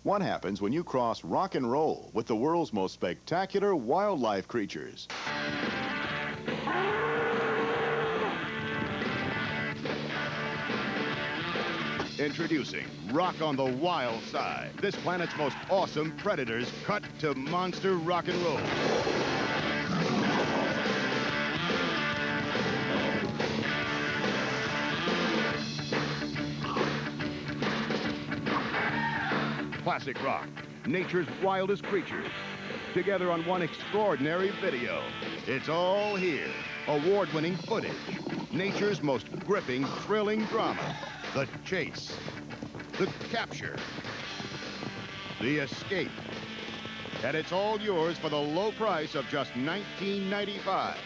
What happens when you cross rock and roll with the world's most spectacular wildlife creatures? Introducing Rock on the Wild Side. This planet's most awesome predators cut to monster rock and roll. Classic rock, nature's wildest creatures, together on one extraordinary video. It's all here. Award-winning footage, nature's most gripping, thrilling drama. The chase, the capture, the escape. And it's all yours for the low price of just $19.95.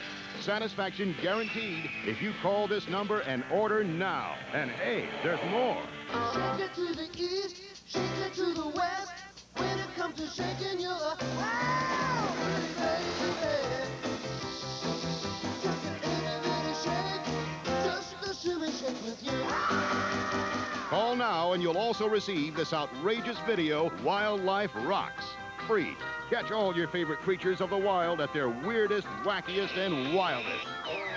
Satisfaction guaranteed if you call this number and order now. And hey, there's more. Shake it to the east, shake it to the west. When it comes to shaking, you're a wow, baby. Just an itty bitty shake, just the shimmy shake with you. Call now and you'll also receive this outrageous video, Wildlife Rocks, free. Catch all your favorite creatures of the wild at their weirdest, wackiest, and wildest.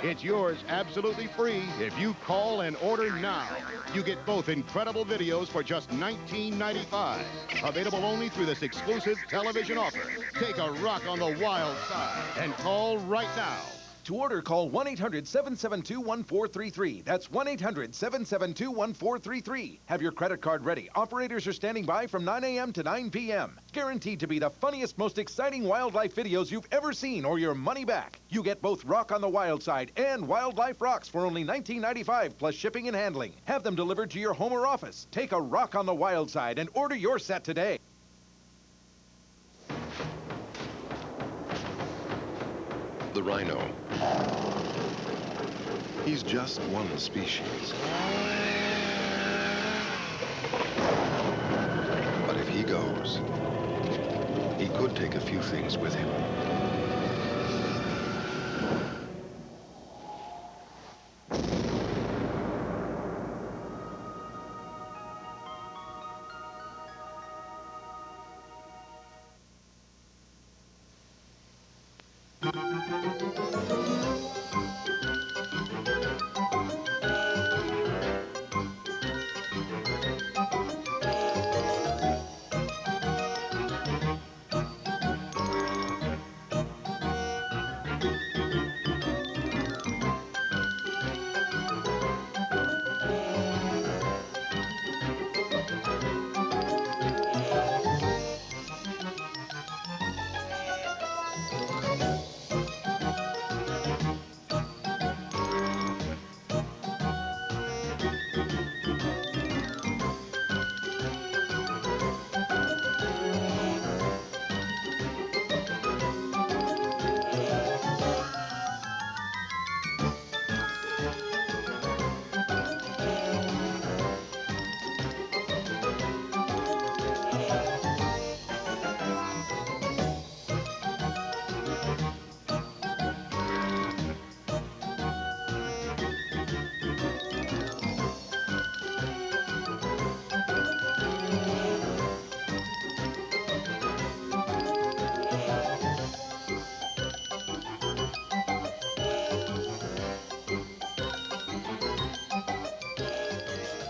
It's yours absolutely free if you call and order now. You get both incredible videos for just $19.95. Available only through this exclusive television offer. Take a rock on the wild side and call right now. To order, call 1-800-772-1433. That's 1-800-772-1433. Have your credit card ready. Operators are standing by from 9 a.m. to 9 p.m. Guaranteed to be the funniest, most exciting wildlife videos you've ever seen or your money back. You get both Rock on the Wild Side and Wildlife Rocks for only $19.95 plus shipping and handling. Have them delivered to your home or office. Take a Rock on the Wild Side and order your set today. The rhino. He's just one species. But if he goes, he could take a few things with him.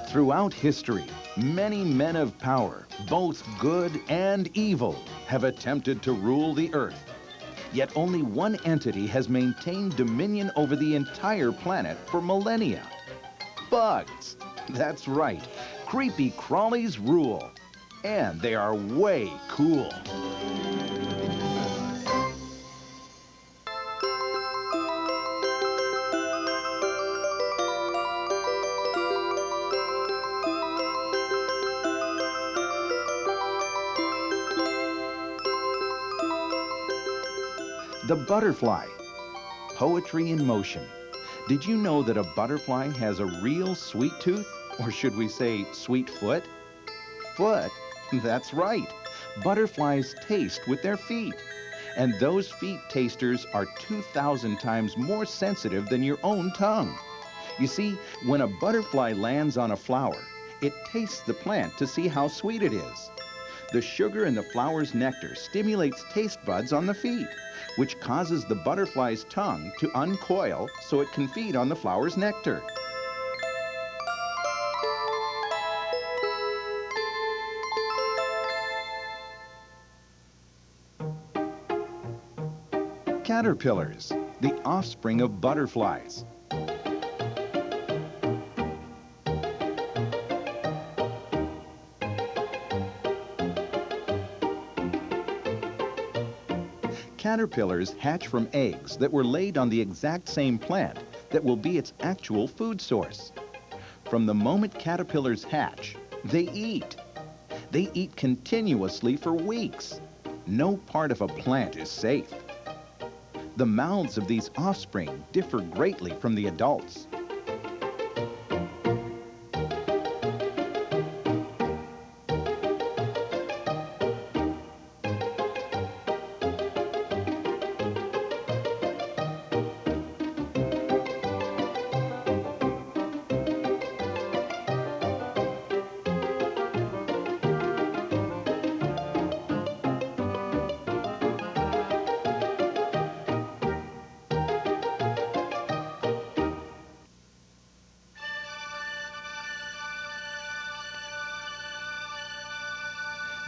Throughout history, many men of power, both good and evil, have attempted to rule the earth. Yet only one entity has maintained dominion over the entire planet for millennia. Bugs. That's right. Creepy crawlies rule. And they are way cool. The butterfly. Poetry in motion. Did you know that a butterfly has a real sweet tooth? Or should we say sweet foot? Foot? That's right. Butterflies taste with their feet. And those feet tasters are 2,000 times more sensitive than your own tongue. You see, when a butterfly lands on a flower, it tastes the plant to see how sweet it is. The sugar in the flower's nectar stimulates taste buds on the feet, which causes the butterfly's tongue to uncoil so it can feed on the flower's nectar. Caterpillars, the offspring of butterflies. Caterpillars hatch from eggs that were laid on the exact same plant that will be its actual food source. From the moment caterpillars hatch, they eat. They eat continuously for weeks. No part of a plant is safe. The mouths of these offspring differ greatly from the adults.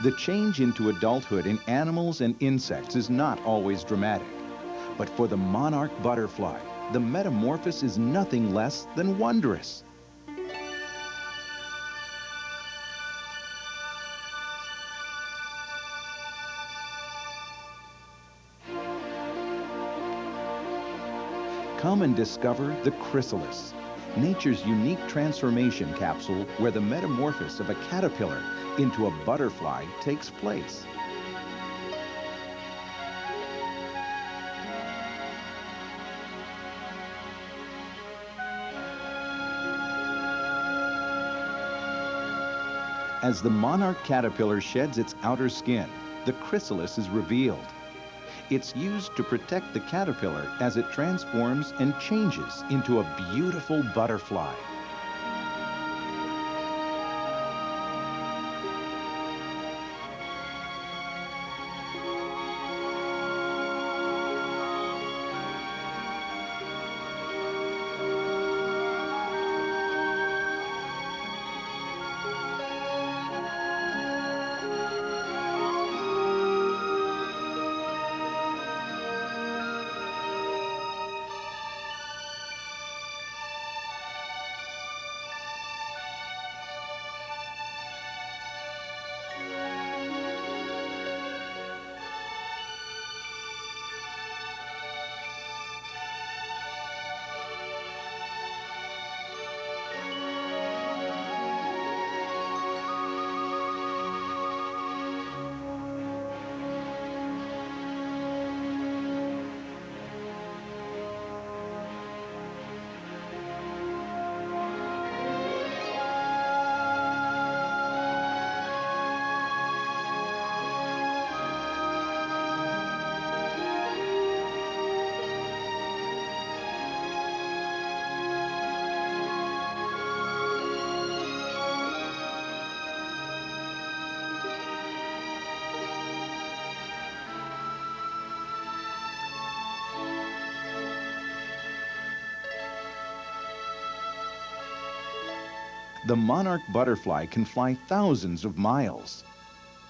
The change into adulthood in animals and insects is not always dramatic. But for the monarch butterfly, the metamorphosis is nothing less than wondrous. Come and discover the chrysalis, nature's unique transformation capsule where the metamorphosis of a caterpillar into a butterfly takes place. As the monarch caterpillar sheds its outer skin, the chrysalis is revealed. It's used to protect the caterpillar as it transforms and changes into a beautiful butterfly. The monarch butterfly can fly thousands of miles.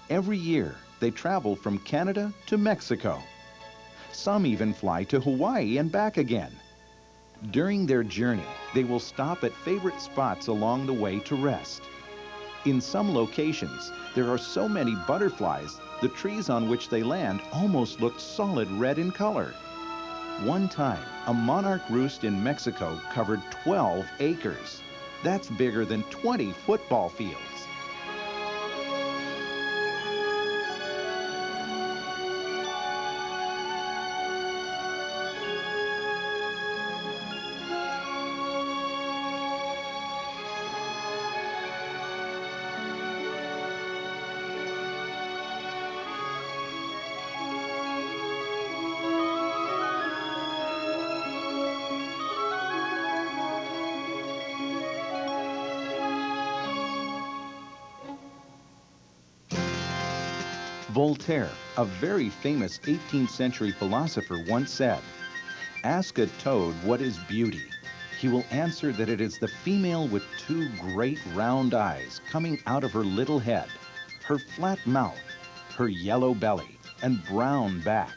Every year, they travel from Canada to Mexico. Some even fly to Hawaii and back again. During their journey, they will stop at favorite spots along the way to rest. In some locations, there are so many butterflies, the trees on which they land almost look solid red in color. One time, a monarch roost in Mexico covered 12 acres. That's bigger than 20 football fields. Voltaire, a very famous 18th century philosopher, once said, "Ask a toad what is beauty. He will answer that it is the female with two great round eyes coming out of her little head, her flat mouth, her yellow belly, and brown back."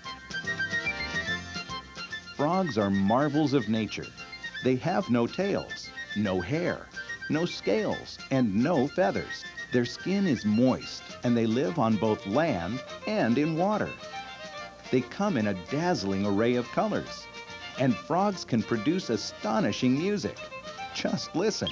Frogs are marvels of nature. They have no tails, no hair, no scales, and no feathers. Their skin is moist, and they live on both land and in water. They come in a dazzling array of colors. And frogs can produce astonishing music. Just listen.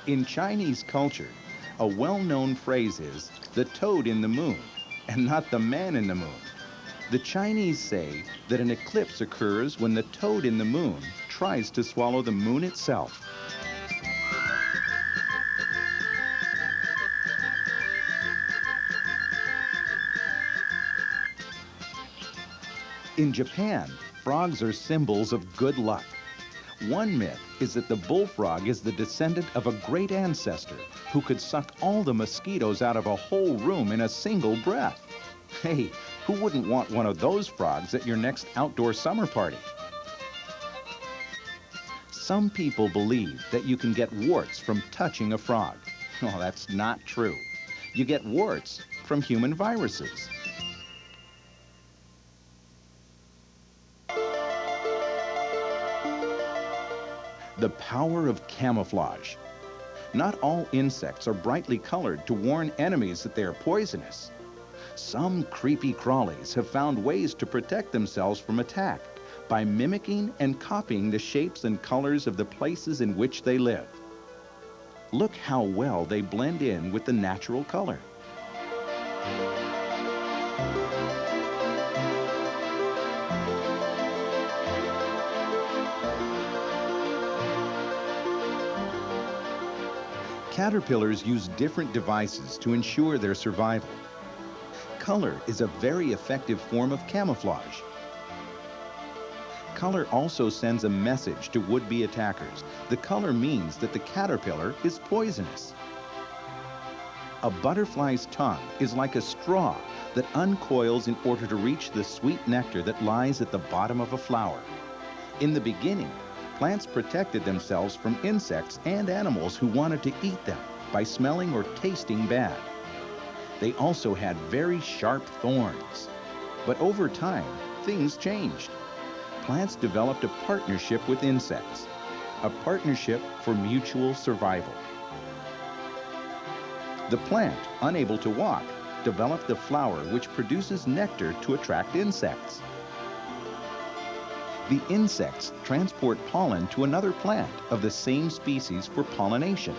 In Chinese culture, a well-known phrase is the toad in the moon, and not the man in the moon. The Chinese say that an eclipse occurs when the toad in the moon tries to swallow the moon itself. In Japan, frogs are symbols of good luck. One myth is that the bullfrog is the descendant of a great ancestor who could suck all the mosquitoes out of a whole room in a single breath. Hey, who wouldn't want one of those frogs at your next outdoor summer party? Some people believe that you can get warts from touching a frog. Well, that's not true. You get warts from human viruses. The power of camouflage. Not all insects are brightly colored to warn enemies that they are poisonous. Some creepy crawlies have found ways to protect themselves from attack by mimicking and copying the shapes and colors of the places in which they live. Look how well they blend in with the natural color. Caterpillars use different devices to ensure their survival. Color is a very effective form of camouflage. Color also sends a message to would-be attackers. The color means that the caterpillar is poisonous. A butterfly's tongue is like a straw that uncoils in order to reach the sweet nectar that lies at the bottom of a flower. In the beginning, plants protected themselves from insects and animals who wanted to eat them by smelling or tasting bad. They also had very sharp thorns. But over time, things changed. Plants developed a partnership with insects, a partnership for mutual survival. The plant, unable to walk, developed the flower which produces nectar to attract insects. The insects transport pollen to another plant of the same species for pollination.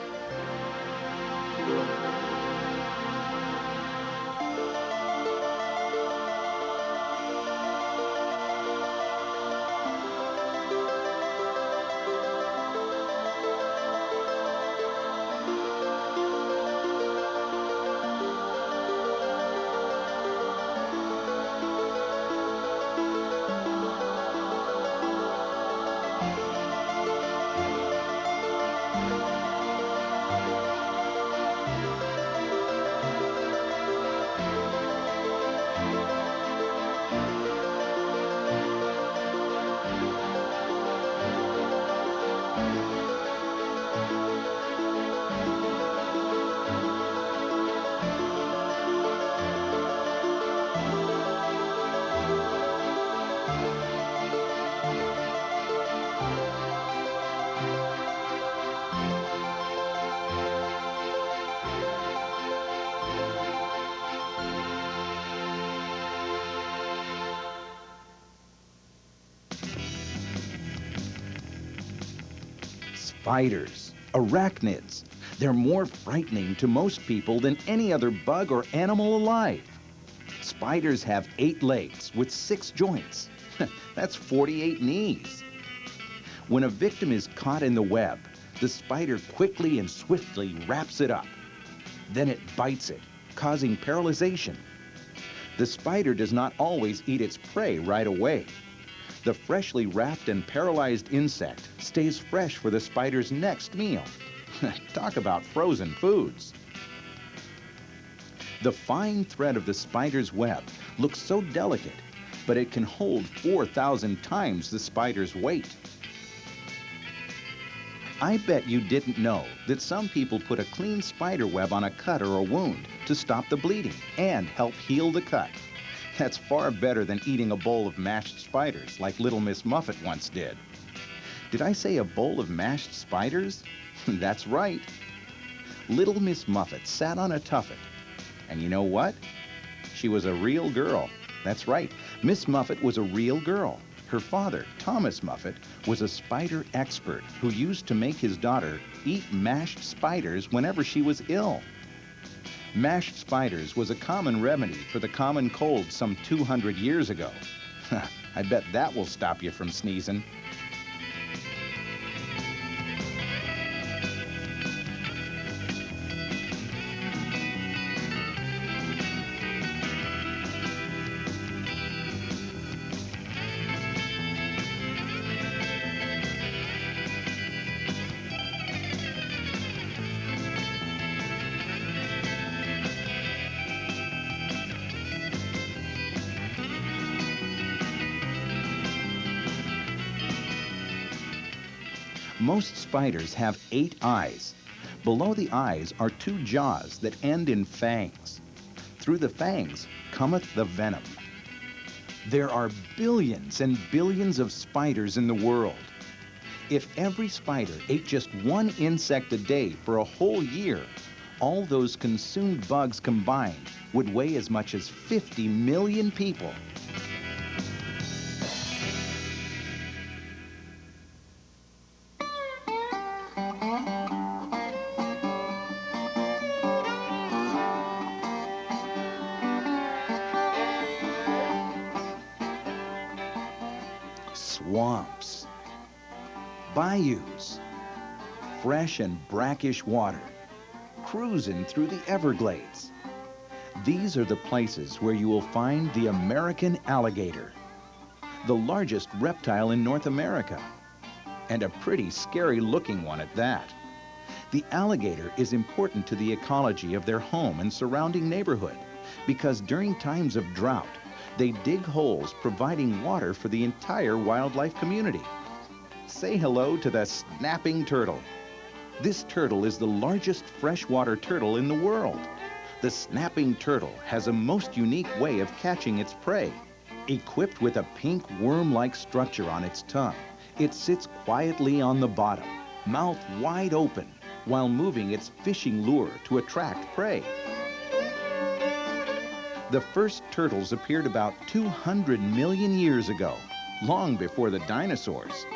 Spiders, arachnids. They're more frightening to most people than any other bug or animal alive. Spiders have 8 legs with 6 joints. That's 48 knees. When a victim is caught in the web, the spider quickly and swiftly wraps it up. Then it bites it, causing paralyzation. The spider does not always eat its prey right away. The freshly wrapped and paralyzed insect stays fresh for the spider's next meal. Talk about frozen foods. The fine thread of the spider's web looks so delicate, but it can hold 4,000 times the spider's weight. I bet you didn't know that some people put a clean spider web on a cut or a wound to stop the bleeding and help heal the cut. That's far better than eating a bowl of mashed spiders like Little Miss Muffet once did. Did I say a bowl of mashed spiders? That's right. Little Miss Muffet sat on a tuffet. And you know what? She was a real girl. That's right. Miss Muffet was a real girl. Her father, Thomas Muffet, was a spider expert who used to make his daughter eat mashed spiders whenever she was ill. Mashed spiders was a common remedy for the common cold some 200 years ago. I bet that will stop you from sneezing. Most spiders have 8 eyes. Below the eyes are 2 jaws that end in fangs. Through the fangs cometh the venom. There are billions and billions of spiders in the world. If every spider ate just 1 insect a day for a whole year, all those consumed bugs combined would weigh as much as 50 million people. Swamps, bayous, fresh and brackish water, cruising through the Everglades. These are the places where you will find the American alligator, the largest reptile in North America, and a pretty scary looking one at that. The alligator is important to the ecology of their home and surrounding neighborhood because during times of drought, they dig holes providing water for the entire wildlife community. Say hello to the snapping turtle. This turtle is the largest freshwater turtle in the world. The snapping turtle has a most unique way of catching its prey. Equipped with a pink worm-like structure on its tongue, it sits quietly on the bottom, mouth wide open, while moving its fishing lure to attract prey. The first turtles appeared about 200 million years ago, long before the dinosaurs.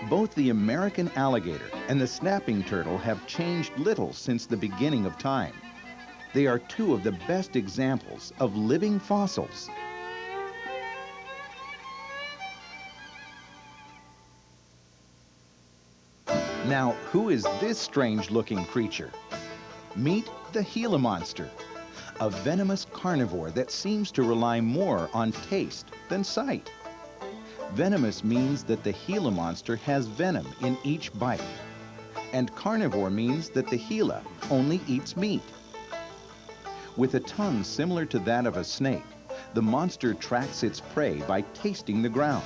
Both the American alligator and the snapping turtle have changed little since the beginning of time. They are 2 of the best examples of living fossils. Now, who is this strange-looking creature? Meet the Gila monster, a venomous carnivore that seems to rely more on taste than sight. Venomous means that the Gila monster has venom in each bite. And carnivore means that the Gila only eats meat. With a tongue similar to that of a snake, the monster tracks its prey by tasting the ground.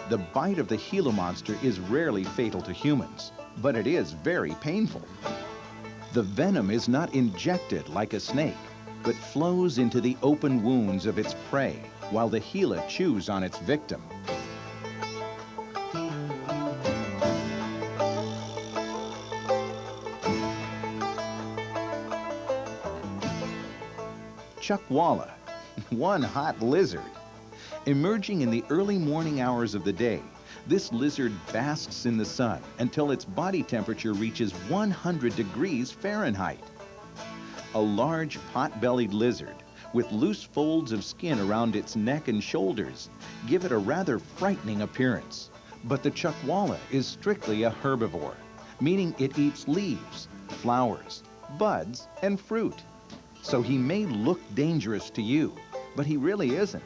The bite of the Gila monster is rarely fatal to humans. but it is very painful. The venom is not injected like a snake, but flows into the open wounds of its prey while the Gila chews on its victim. Chuckwalla, one hot lizard. Emerging in the early morning hours of the day, this lizard basks in the sun until its body temperature reaches 100 degrees Fahrenheit. A large pot-bellied lizard with loose folds of skin around its neck and shoulders give it a rather frightening appearance. But the chuckwalla is strictly a herbivore, meaning it eats leaves, flowers, buds, and fruit. So he may look dangerous to you, but he really isn't.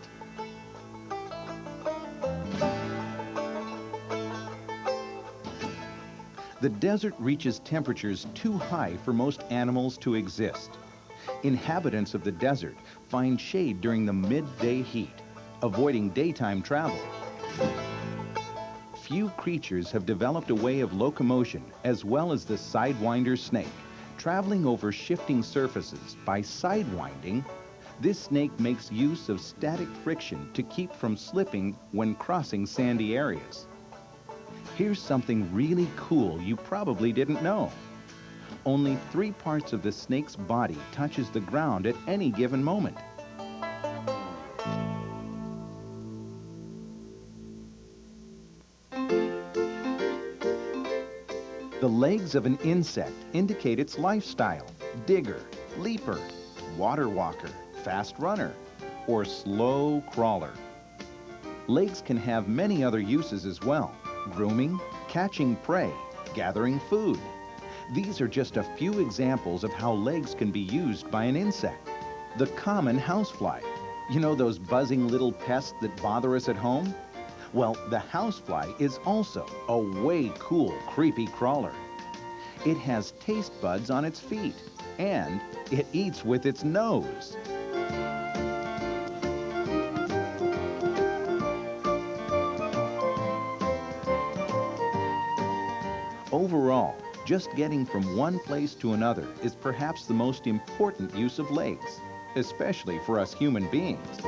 The desert reaches temperatures too high for most animals to exist. Inhabitants of the desert find shade during the midday heat, avoiding daytime travel. Few creatures have developed a way of locomotion as well as the sidewinder snake. Traveling over shifting surfaces by sidewinding, this snake makes use of static friction to keep from slipping when crossing sandy areas. Here's something really cool you probably didn't know. Only 3 parts of the snake's body touches the ground at any given moment. The legs of an insect indicate its lifestyle: digger, leaper, water walker, fast runner, or slow crawler. Legs can have many other uses as well: grooming, catching prey, gathering food. These are just a few examples of how legs can be used by an insect. The common housefly. You know those buzzing little pests that bother us at home? Well, the housefly is also a way cool, creepy crawler. It has taste buds on its feet, and it eats with its nose. Overall, just getting from one place to another is perhaps the most important use of legs, especially for us human beings.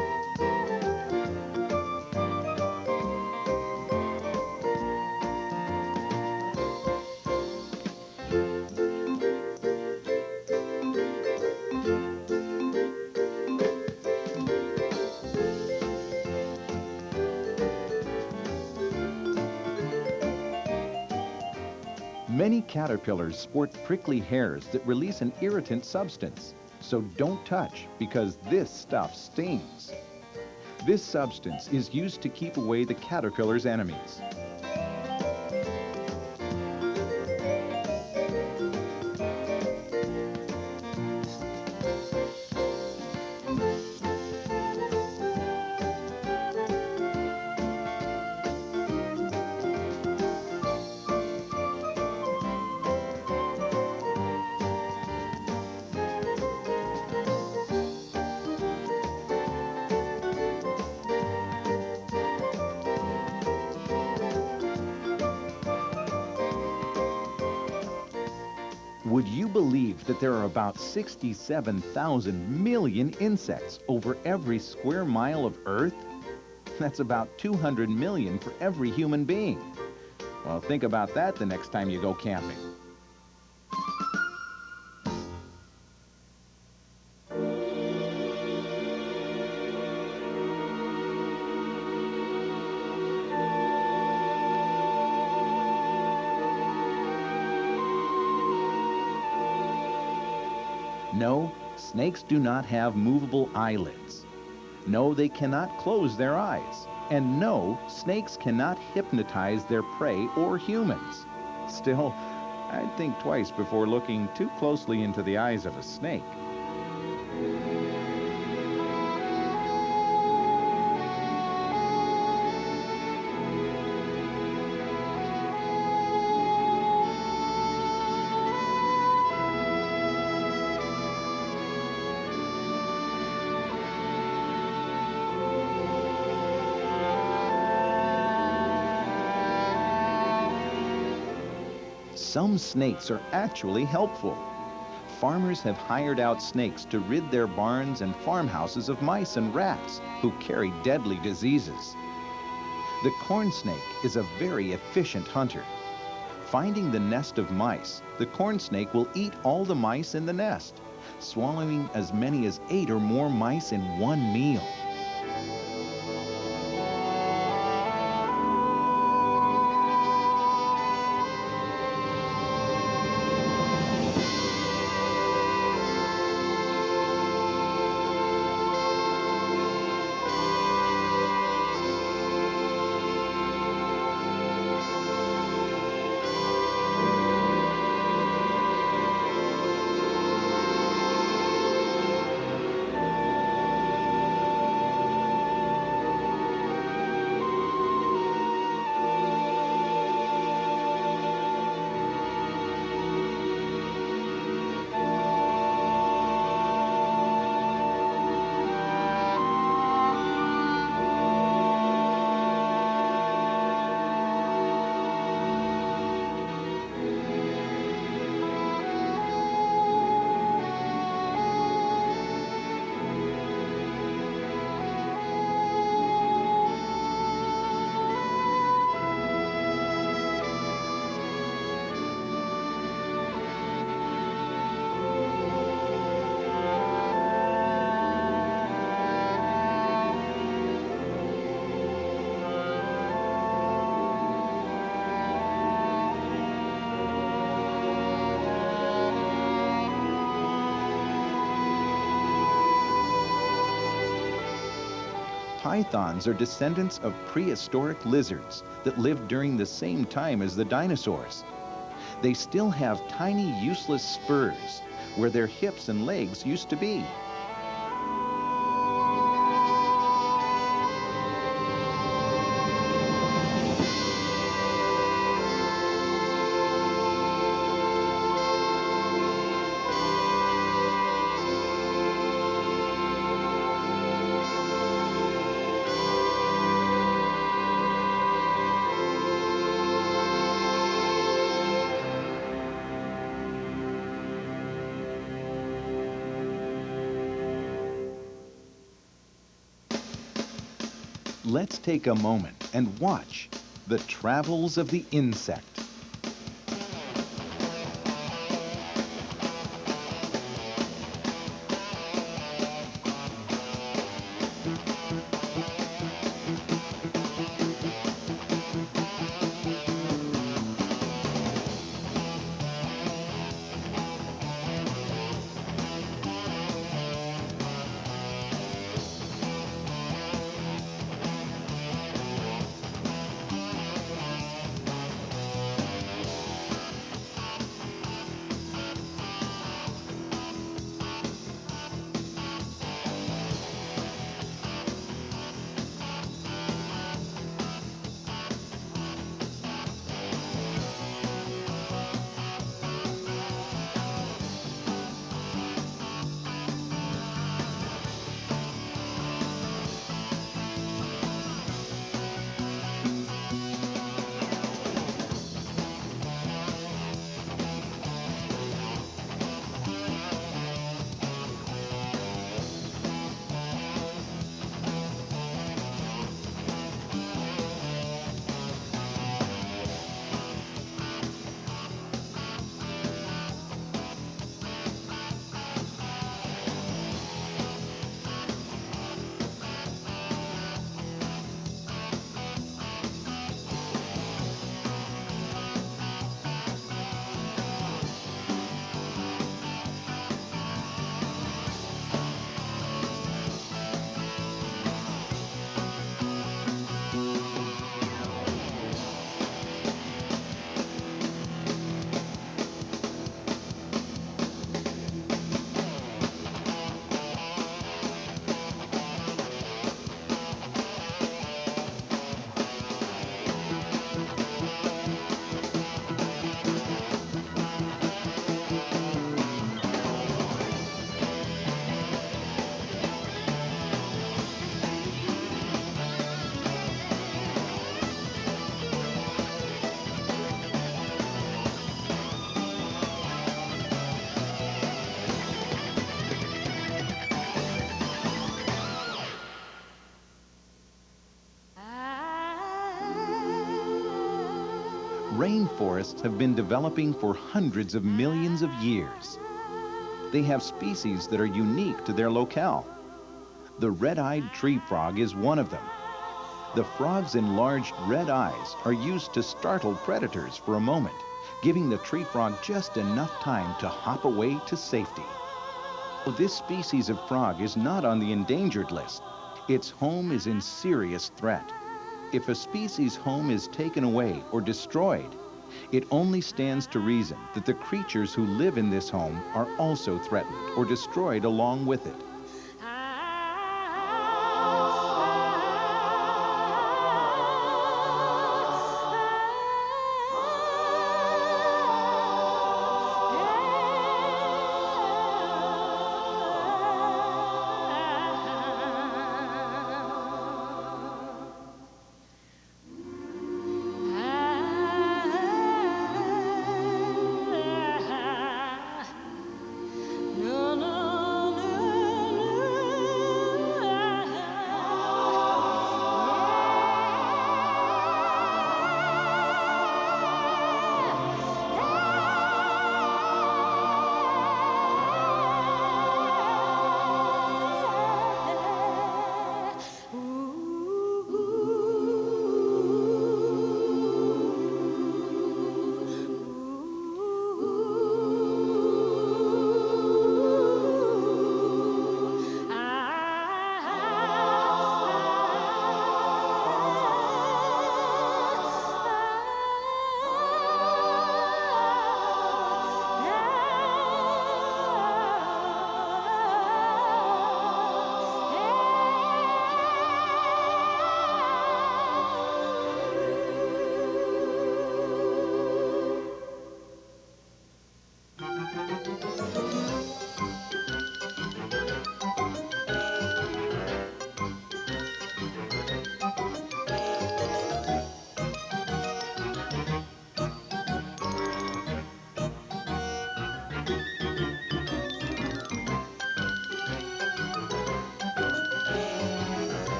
Many caterpillars sport prickly hairs that release an irritant substance. So don't touch, because this stuff stings. This substance is used to keep away the caterpillar's enemies. Would you believe that there are about 67,000 million insects over every square mile of Earth? That's about 200 million for every human being. Well, think about that the next time you go camping. No, snakes do not have movable eyelids. No, they cannot close their eyes. And no, snakes cannot hypnotize their prey or humans. Still, I'd think twice before looking too closely into the eyes of a snake. Some snakes are actually helpful. Farmers have hired out snakes to rid their barns and farmhouses of mice and rats who carry deadly diseases. The corn snake is a very efficient hunter. Finding the nest of mice, the corn snake will eat all the mice in the nest, swallowing as many as 8 or more mice in one meal. Pythons are descendants of prehistoric lizards that lived during the same time as the dinosaurs. They still have tiny, useless spurs where their hips and legs used to be. Let's take a moment and watch the travels of the insect. Rainforests have been developing for hundreds of millions of years. They have species that are unique to their locale. The red-eyed tree frog is one of them. The frog's enlarged red eyes are used to startle predators for a moment, giving the tree frog just enough time to hop away to safety. This species of frog is not on the endangered list. Its home is in serious threat. If a species' home is taken away or destroyed, it only stands to reason that the creatures who live in this home are also threatened or destroyed along with it.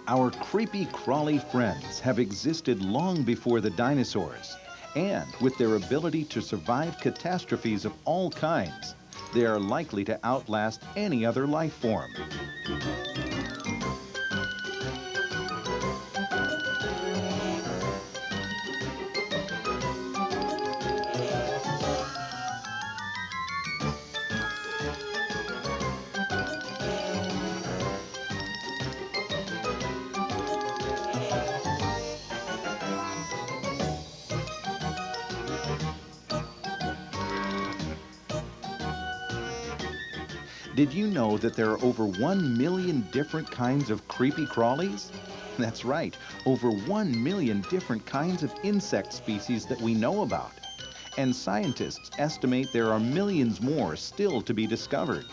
Our creepy crawly friends have existed long before the dinosaurs, and with their ability to survive catastrophes of all kinds, they are likely to outlast any other life form. Did you know that there are over 1 million different kinds of creepy crawlies? That's right, over 1 million different kinds of insect species that we know about. And scientists estimate there are millions more still to be discovered.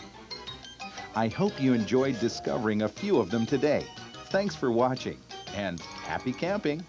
I hope you enjoyed discovering a few of them today. Thanks for watching, and happy camping!